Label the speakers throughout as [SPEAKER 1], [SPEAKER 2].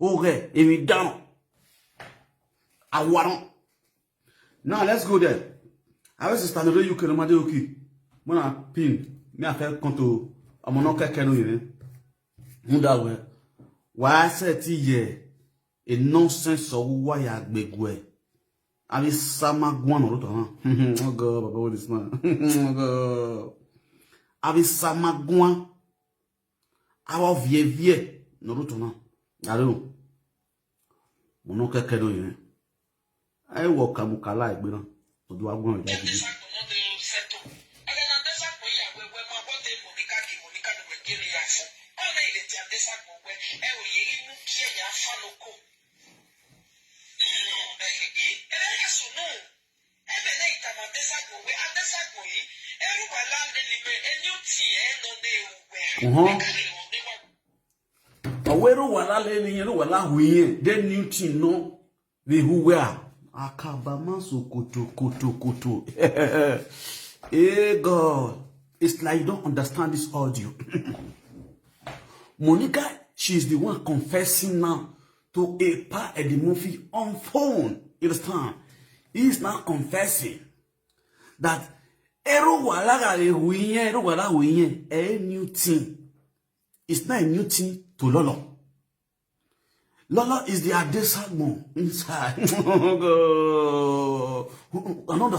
[SPEAKER 1] Okay, if we down. I want. Now let's go there. I was standing there. You can imagine. Okay, when I pin, me I felt come to. I'm not kekenu yene. Munda we. Why say ti a nonsense or why I begwe. I be sama guan or to. Oh God, Papa, what is man? Oh God. I be sama guan. I will vie no to na. I don't. Mono kekenu yene. I walk Kamukala, I know, to do a one. Awero wala le ni wala huye, then new team no, the who were. Akabama so koto. Hey God, it's like you don't understand this audio. Monica, she's the one confessing now to a part of the movie on phone. You understand? He's now confessing that Ero wala a new thing. It's not a new thing to Lolo. Lolo is the Adesagmo inside. I don't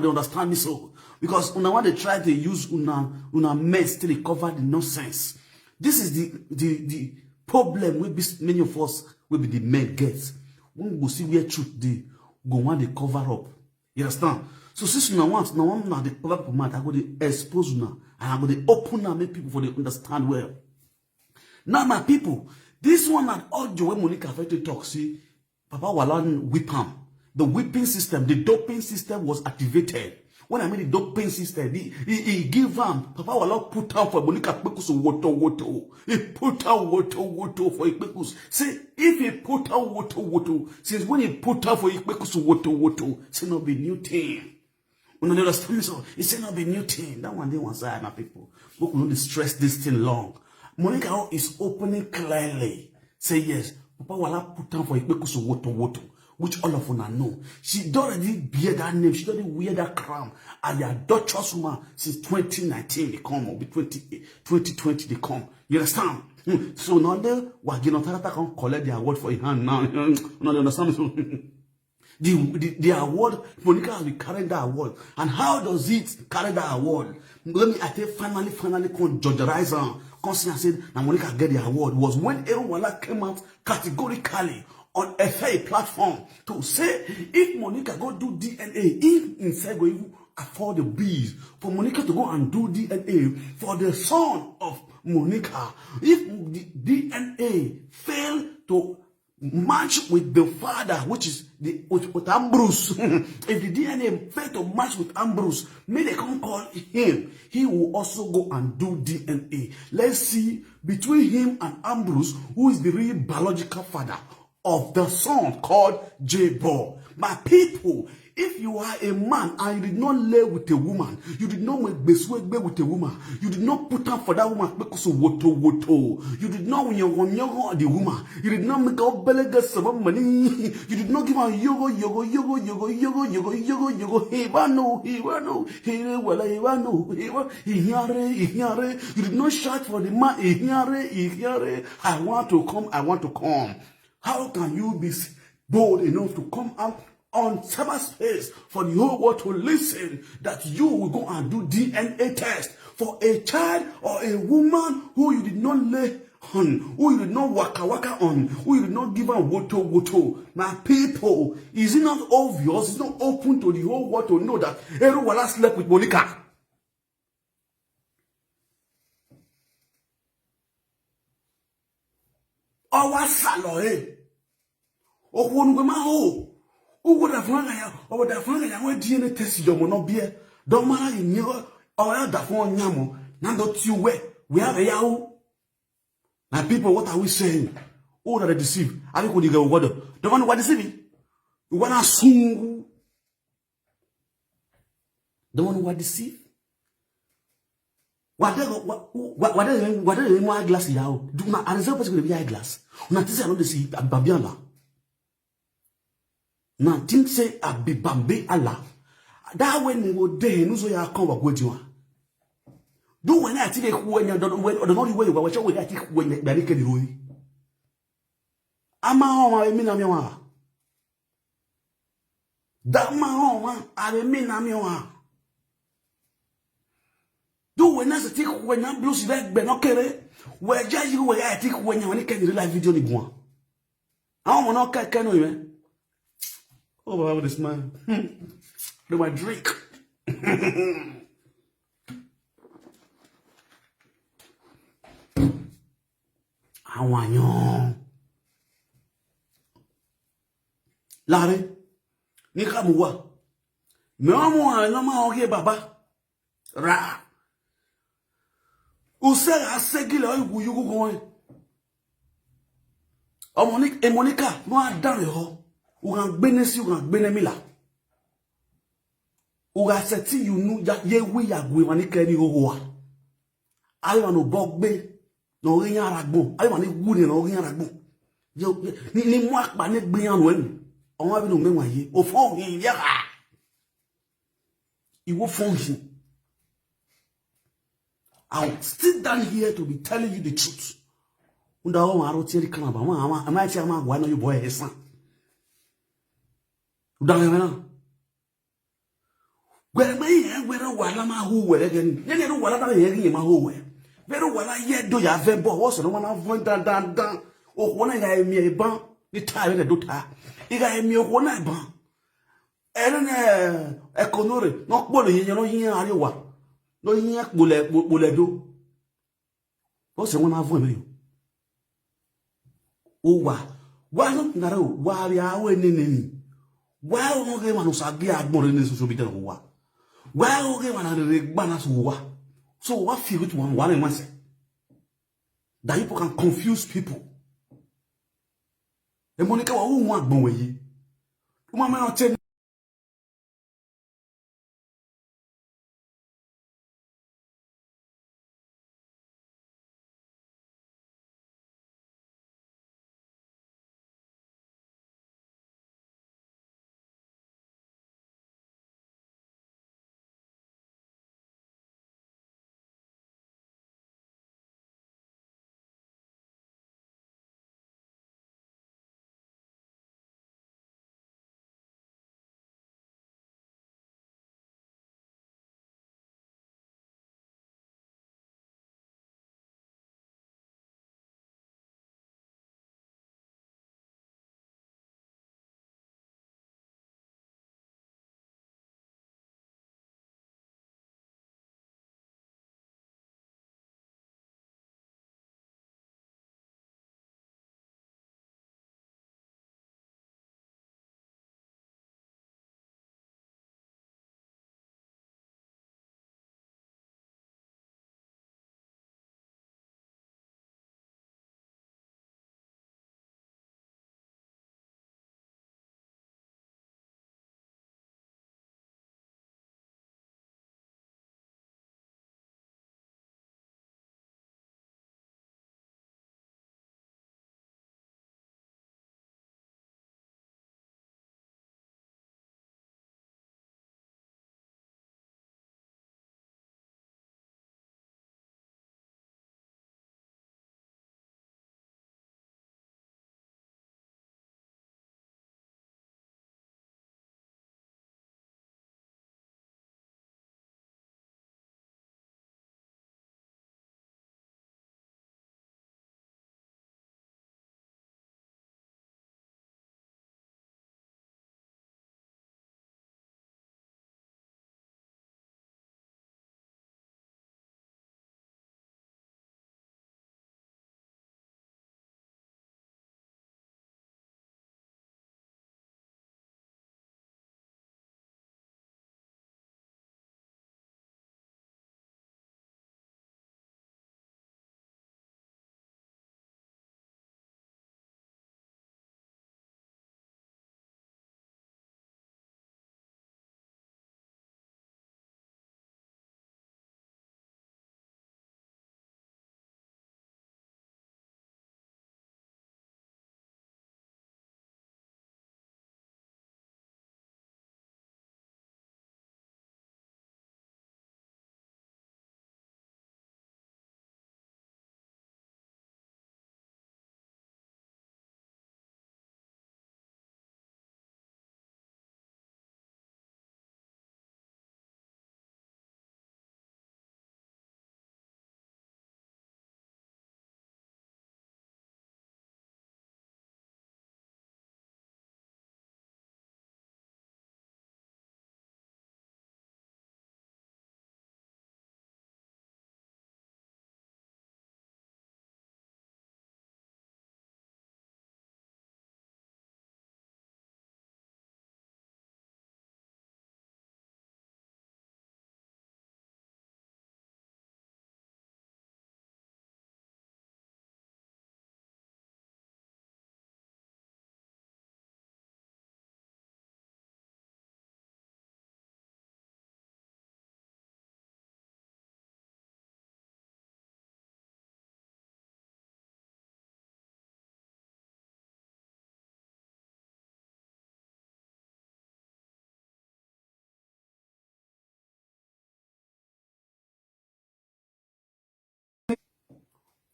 [SPEAKER 1] understand this so because when they try to use una mess to recover the nonsense. This is the problem with many of us will be the men get. When we see where truth they go want to cover up. You understand? So since now the cover up matter, I go to expose now and I'm going to open now make people for they understand well. Now my people. This one at all the way Monica Fete talk, see, Papa Walan whip him. The whipping system, the doping system was activated. When I mean the doping system, he give him, Papa Walan put out for Monica Pekus water. He put out water for Ipekus. See, if he put out water, since when he put out for Ipekus water, it's not be new thing. When I understand so, it's not be new thing. That one day one side, my people. We will not stress this thing long. Monica is opening clearly. Say yes. Papa Wala put down for Ipekus water, which all of us know. She already bear that name. She already wear that crown. And they are Dutchess woman since 2019 they come, or 2020 they come. You understand? So now they Wagino Tarata can collect the award for a hand now. Now they understand. The award, Monica has been carrying that award. And how does it carry that award? Let me finally judgerize her. Constantly said, now Monica get the award was when Uwaila came out categorically on a fair platform to say if Monica go do DNA, if instead go even afford the bees for Monica to go and do DNA for the son of Monica, if the DNA fail to match with the father, which is with Ambrose. If the DNA fail to match with Ambrose, may they come call him. He will also go and do DNA. Let's see between him and Ambrose, who is the real biological father of the son called J-Bo. My people, if you are a man and you did not lay with a woman, you did not make beswegbe with a woman, you did not put up for that woman because of woto, you did not when you're the woman, you did not make up belega some money, you did not give her yogo, you did not shout for the man, I want to come. How can you be bold enough to come out on cyberspace for the whole world to listen that you will go and do DNA test for a child or a woman who you did not lay on, who you did not waka on, who you did not give her woto. My people, is it not obvious? It's not open to the whole world to know that Uwaila slept with Monica. Owa saloe. Okwonugema ho. Ugo da franga ya, owo da franga ya we DNA test yo mo no bie. Don mara yin o ya da fun nyamo. Na do ti we have ya o. Now people, what are we saying? Oh, that they deceive. I think we go what the one who deceive. You wanna sing. The one who deceive. Wade mo eyeglass ya o. Do na an example person be eyeglass. Una think say I no dey see Babiala. Na think say Abibambe Allah. That when we go there, no so ya come back with you. Do when I think when you don't when the only way you go we I think when you be can royi. Ama o ma emi na mi wa. Da ma o ma are mi na mi wa. Do when I think when you blue like be no kere. We just you we I think when you can live video ni gwan. I want no can no you. Oh, Baba, this man. Do my drink. Awanyo. Lare. Ni kamuwa. Me omo no ma oge baba. Ra. Use asegile oyu yugu gon. Omo ni emonika no adan ho. U gan gbenesi u gan gbenemila. U ga seti you nu ye wi ya gwe wani keni ho wa. Ayo no bogbe no rin aragbon. Ayo ni wu ni no rin aragbon. Ni mo apa ni gbe yan no enu. Awon abi no menwa ye. O fo hin ya ha. Iwo fo hin. I'll sit down here to be telling you the truth. Unda o ma ro ti ri kan ba ma ama ti ama gwa na you boy esan. Unda me where may where wala ma hu where again. Ye no wala da ye ma hu where. Very wala ye do ya ve bo wo so no na vo dan. O ko na ga emi e ban ni ta re do ta. I ga emi o ko na ban. Ere ne ekonore no polo yin no yin ari wa. No yin pole do. O se won na vo emi. O wa no ngara o wa ri awe ni. Wa o no ge ma no sa ge agbon ni so bi te ko wa. Why okay man and the banners wa? So what feel it one in say that people can confuse people. The Monica who want bon way. Uma me not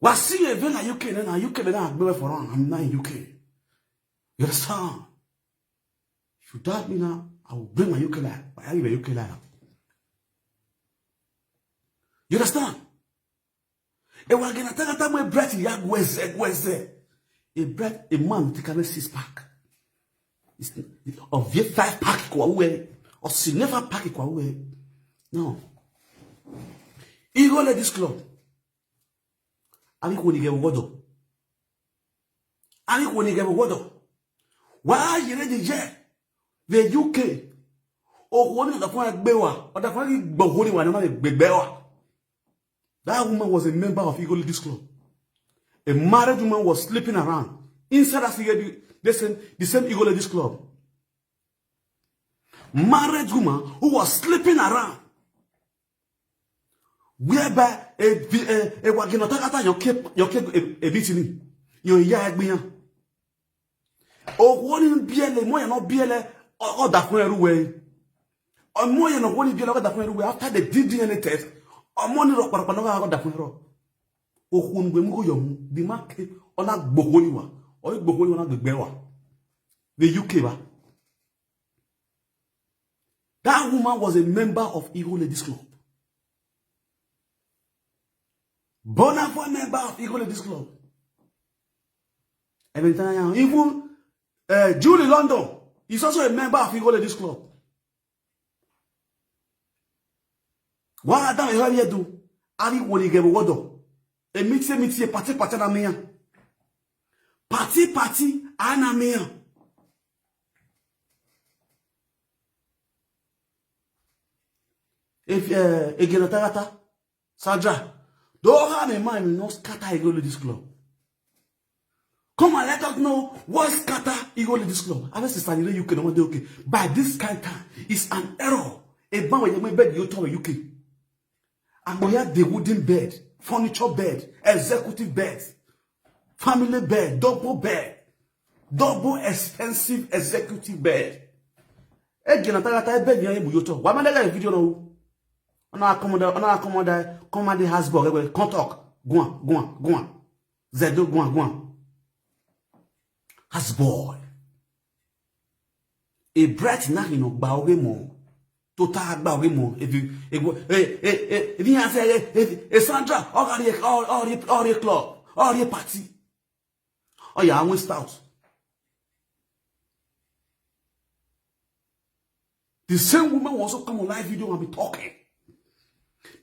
[SPEAKER 1] Was see a villa UK then a UK then I for on. I'm not in UK. You understand? If you doubt me now, I will bring my UK life. I have a UK life. You understand? E wa gena taka my breath ya gweze. A breath a man take a 6-pack. Of 5-pack kwa uwe. Or si never pack kwa uwe. No. Ego Ladies Club. Ali ko ni ge wodo. Ali ko ni ge wodo. Wa yere de je. The UK. O wo ni da fun agbe wa. O da fun gbo ni wa na ma gbegbe wa. That woman was a member of Eagle Ladies Club. A married woman was sleeping around inside the same Eagle Ladies Club. Married woman who was sleeping around. Whereby a waginotagata your cake a bitini. Your yagbian. Or one in BLA, more not BLA, or that way. Or more than one in BLA that way after the DNA test. Money rock para panoga da funro o hun gbe mu yo di make ona gbogboni wa o gbogboni wa na gbegbe wa the UK ba. That woman was a member of Eagle Ladies Club. Bona for member of Eagle Ladies Club. Even Julie London is also a member of Eagle Ladies Club. What Adam is here do? Ari woni ge wodo. E mitie party na meya. Party ana meya. If Egenotagata Sandra, don't have a mind no scatter Eagle Ladies Club. Come and let us know what scatter Eagle Ladies Club. Unless it's an UK, no okay. By this kind of time, it's an error. A ban when you bed you told UK. And we have the wooden bed, furniture bed, executive bed, family bed, double expensive executive bed. Again, I bed here in Buyoto. Why am I video no? Ona commode hasbro. Can't talk. Go on. Zedo go on. Hasboy. A bright na hino bawe mo. Total bawe mo. If you say Sandra, all the club, all the party. Oh yeah, I went stout. The same woman will also come on live video and be talking.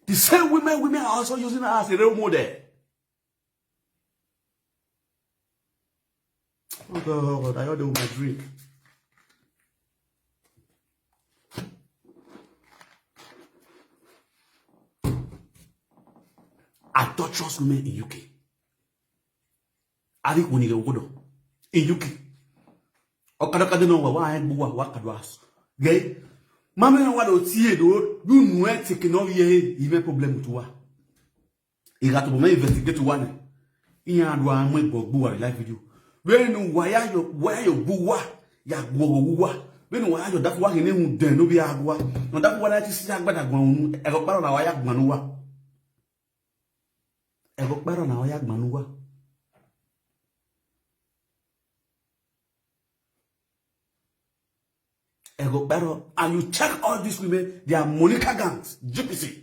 [SPEAKER 1] The same women are also using her as a role model. Oh God, I got to my drink. Adulterous women in UK. I think we need a Jogodo in UK. Okadokade no wa I buwa wa kadwas. Gay. Mama no wa do tie do you know take no ye even problem to wa. E got to me investigate one. Iya do an mo gbogbo live video. We no why you buwa ya gbowo. We no why you that wa hene hu den no bi agwa. No that wa na ti si agbada gwan e go paro na wa ya gban no wa. E go paro na wa ya gban no wa. Ego better, and you check all these women, they are Monica gangs, GPC.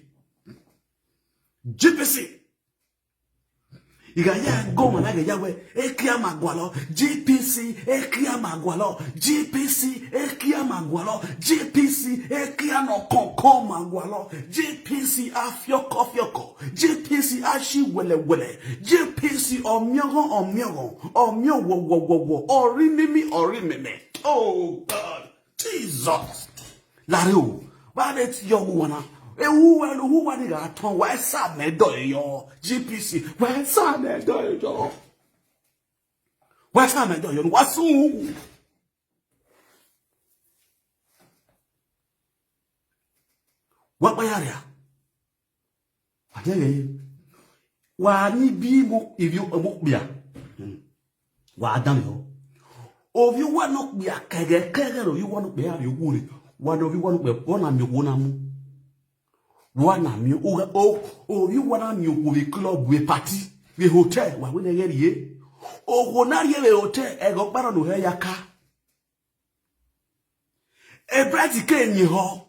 [SPEAKER 1] You got ya go man like Yahweh, Ekia Magwalo, GPC, Ekia Magwalo, GPC, Ekia Magwalo, GPC, Ekia no Konko Magwalo, GPC Afioko, GPC Ashi Wele, GPC Omyogo, Orimimi. Oh God. Jesus. Lario. Why let your woman? Who want to turn? Why sad me do yo? GPC. Why sad me do yo? Why sad me do yo? What's who? What my area? I tell you. Why ni be mo if you book beer? Why damn you? Or you want not be a kegger, or you want to be a woolly. One of you want to be one and you one and you, oh, you want to be club with party. the hotel wa we na ye o na ye the hotel e go para no he yaka e brati ke nyi ho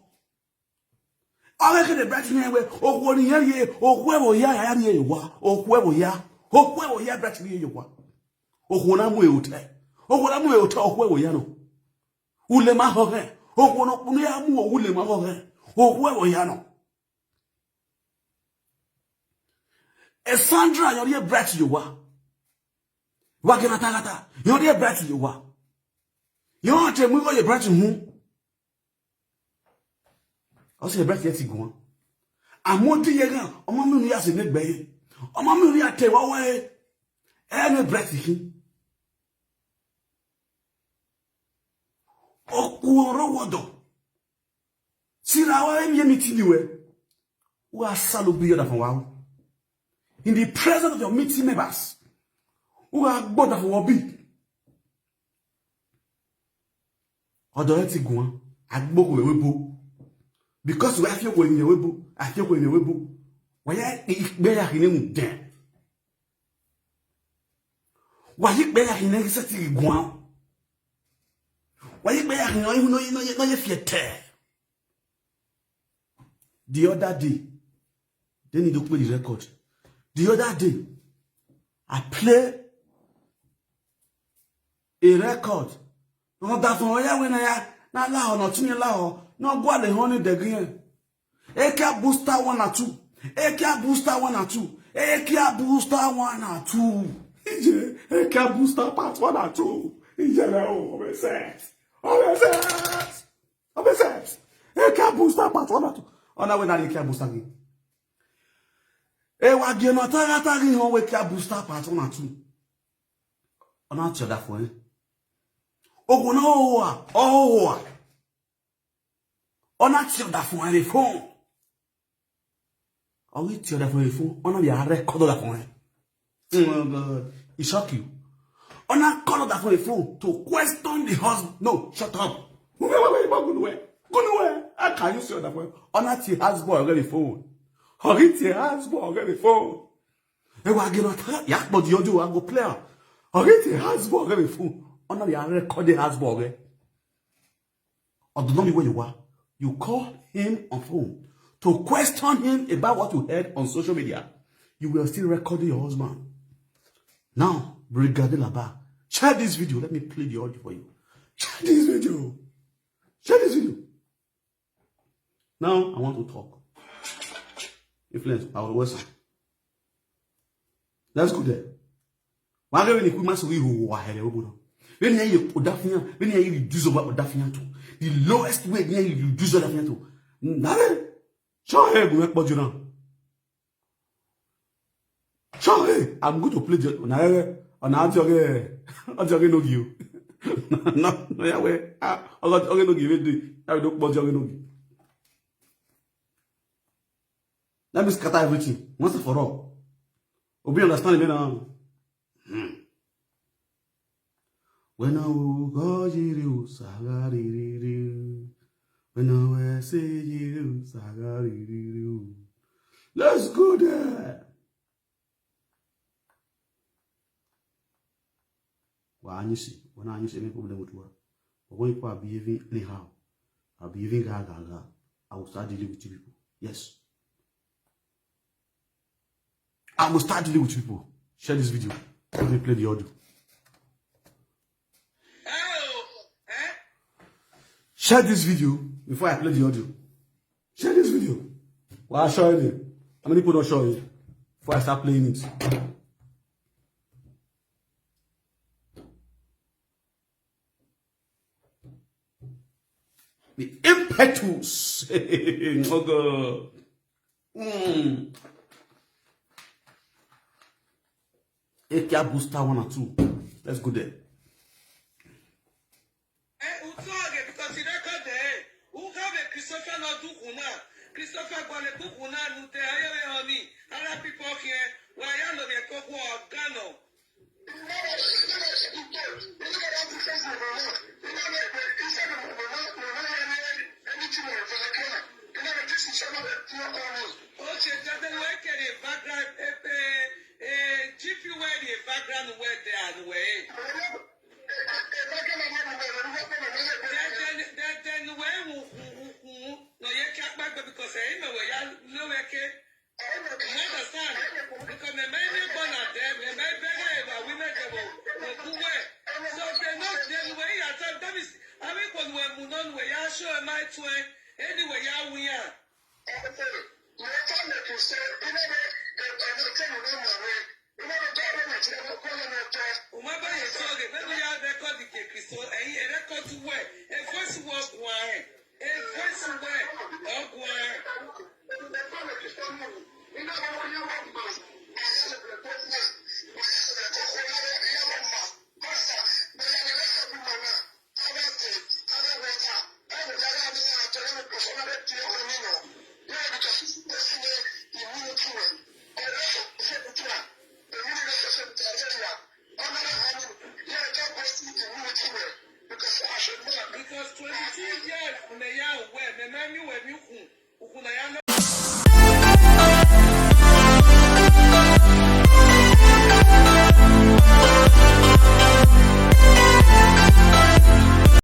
[SPEAKER 1] o ke de brati nyi we o ni ye o wo ya ye wa o wo ya brati ye wa o na mu e hotel o wo ya no ule ma ho he o no kunu ya mu o ule ma ho he o wo ya no e Sandra yo ye brati yo wa gena tagata yo ye brati yo wa yo ate mu go ye brati hu o se brati ye ti gun amodi ye gan omo mi nu ya se megbe ye omo mi nu ya te wa e ne brati hi okuoro wodo sira wa mi meeting you wa salu bi yoda wa in the presence of your meeting members who are both of obi odo eti gun agboko webo because we afie ko yin webo afie ko yin webo wa ya igbe ya hine mu den wa yi gbe ya hine seti gun wa yi gbe ya hine no ye fiete. The other day, they need to play the record. The other day, I play a record. No, that for ya when I na la no tini la no go the honey the green. Eka booster 1 or 2. Eka booster 1 or 2. Eka booster 1 or 2. Eka booster part 1 or 2. Obsessed. Eka booster part 1 or 2. Ona we na eka booster again. E wa ge no tara ri hon we eka booster part 1 or 2. Ona ti oda fun. Ogun na owa. Ona ti oda fun e phone. Owi ti oda fun e phone. Ona bi a record oda fun. Oh God, it shock you. Ona call oda fun e phone to question the husband. No, shut up. Wait, go nowhere. How can you see oda fun? Ona ti husband already phone. Owi ti husband already phone. E wa ge no tara ya but you do go play. Owi ti husband already phone. Ona bi a record the husband already. Odo no be where you are. You call him on phone to question him about what you heard on social media. You will still record your husband. Now, Brigadier Laba, share this video. Let me play the audio for you. Share this video. Now, I want to talk. Influence, I will listen. Let's go there. Why don't you must we who are here? When you Odafia, when you reduce over Odafia to the lowest way, when you reduce Odafia to Nare, show him we make now. Show him. I'm going to play the Nare on Adjoge no give. No, yeah, way. I got no give it. I don't want Jogodo no give. Let me scatter everything once and for all. Obi understand me now. When I go you sagari, when I say you sagari, let's go there. When I see any problem with work, but when people are behaving anyhow, are behaving gaga, I will start dealing with you people. Yes. I will start dealing with people. Share this video. Let me play the audio. Share this video before I play the audio. Share this video. Well, I'll show you. How many people don't show you before I start playing it? The impetus. Oh God. Ekia booster 1 or 2. Let's go there.
[SPEAKER 2] Because he record there. Who have a Christopher not do una? Christopher gonna do una nute ayewe honey. Other people here. Why you know they cook or gano? son where ya show my twin, anyway, ya we are. Umaba yesoge, maybe ya record the cake, so a record to wear. A voice was wine. A voice wear. Oh, wine. Because 22 years, when they are aware, the man you were you.